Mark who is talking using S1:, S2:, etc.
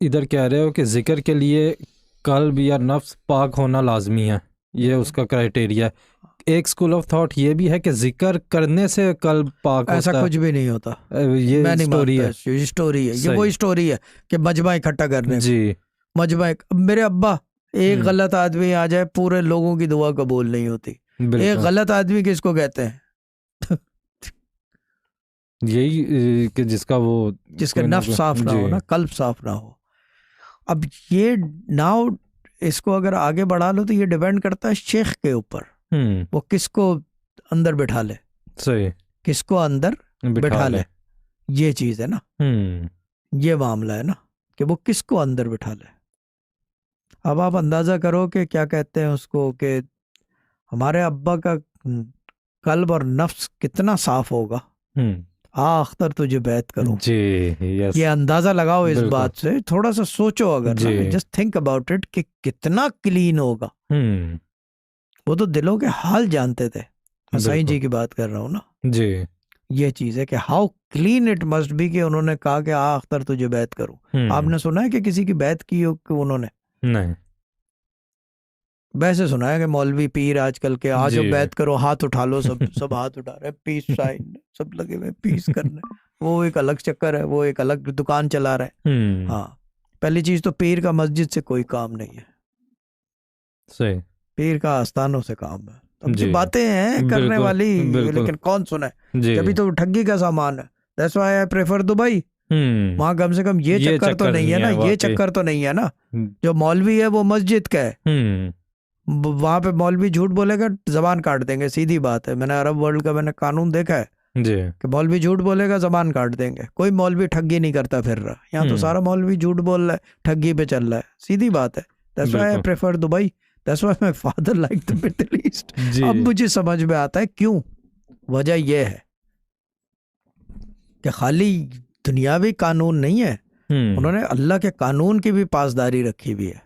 S1: इधर कह रहे हो कि जिक्र के लिए कल्ब या नफ्स पाक होना लाजमी है, ये उसका क्राइटेरिया है। एक स्कूल ऑफ थॉट ये भी है कि जिक्र करने से कल्ब पाक
S2: ऐसा
S1: होता है।
S2: कुछ भी नहीं होता,
S1: ये
S2: मैं नहीं
S1: स्टोरी
S2: मानता।
S1: है।
S2: स्टोरी है ये,
S1: सही।
S2: वो स्टोरी है कि मजमा इकट्ठा करने को।
S1: जी।
S2: मजमा मेरे अब्बा, एक
S1: हम्म,
S2: गलत आदमी आ जाए पूरे लोगों की दुआ कबूल नहीं होती। एक
S1: बिल्कुल
S2: गलत आदमी किसको कहते हैं?
S1: यही कि जिसका वो
S2: जिसका
S1: कोई ना
S2: नफ्स साफ
S1: कोई।
S2: ना
S1: जी।
S2: हो ना, कल्ब साफ ना हो। अब ये नाउ इसको अगर आगे बढ़ा लो तो ये डिपेंड करता है शेख के ऊपर,
S1: हम्म,
S2: वो किसको अंदर बिठा ले,
S1: सही।
S2: किसको अंदर
S1: बिठा
S2: बिठा
S1: ले।
S2: ले। ये चीज है ना,
S1: हम्म,
S2: ये मामला है ना, कि वो किसको अंदर बिठा ले। अब आप अंदाजा करो कि क्या कहते हैं उसको, कि हमारे अब्बा का कल्ब और नफ्स कितना साफ होगा।
S1: हम्म,
S2: हाँ अख्तर तुझे बैत करूं,
S1: जी। यस।
S2: ये अंदाजा लगाओ इस
S1: बिल्कुल।
S2: बात से, थोड़ा सा सोचो अगर
S1: जी।
S2: ना, जस्ट थिंक अबाउट इट कि कितना क्लीन होगा।
S1: हम्म,
S2: वो तो दिलों के हाल जानते थे, मैं साईं
S1: बिल्कुल।
S2: जी की बात कर रहा हूँ ना।
S1: जी।
S2: ये चीज है कि how clean it must be, कि उन्होंने कहा कि आ अख्तर तुझे बैत करूं।
S1: हम्म,
S2: आपने सुना है कि किसी की बैत की हो कि उन्होंने?
S1: नहीं।
S2: वैसे सुना है कि मौलवी पीर आजकल के, आ
S1: जी।
S2: जाओ बैत करो, हाथ उठा लो, सब सब हाथ उठा रहे हैं, पीस साइन सब लगे हुए पीस करने। वो एक अलग चक्कर है, वो एक अलग दुकान चला रहे हैं।
S1: हम्म,
S2: हाँ, पहली चीज तो पीर का मस्जिद से कोई काम नहीं है,
S1: सही।
S2: पीर का आस्थानों से काम है। अब ये
S1: जी।
S2: बातें हैं करने
S1: बिल्कुल।
S2: वाली,
S1: बिल्कुल।
S2: लेकिन कौन सुने।
S1: जी।
S2: जब तो ठगी का सामान है, that's why I prefer Dubai.
S1: Hmm,
S2: वहां कम से कम ये
S1: ये
S2: चक्कर तो
S1: चक्कर
S2: नहीं
S1: नहीं
S2: है ना,
S1: है
S2: ये
S1: वाकई।
S2: चक्कर तो नहीं है ना।
S1: हम्म,
S2: जो मौलवी है वो मस्जिद का है,
S1: हम्म,
S2: वहां पे मौलवी झूठ बोलेगा जबान काट देंगे, सीधी बात है। मैंने अरब वर्ल्ड का मैंने कानून देखा है
S1: जी।
S2: कि मौलवी झूठ बोलेगा जबान काट देंगे। कोई मौलवी ठगी नहीं करता फिर रहा, यहाँ तो
S1: हम्म,
S2: सारा मौलवी झूठ बोल रहा है, ठगी पे चल रहा है, सीधी बात है। दैट्स व्हाई आई
S1: बिल्कुल।
S2: Prefer Dubai, that's why my father like the Middle East.
S1: जी।
S2: अब मुझे समझ में आता है क्यों। वजह यह है कि खाली दुनियावी कानून नहीं है,
S1: हम्म,
S2: उन्होंने अल्लाह के कानून की भी पासदारी रखी हुई है।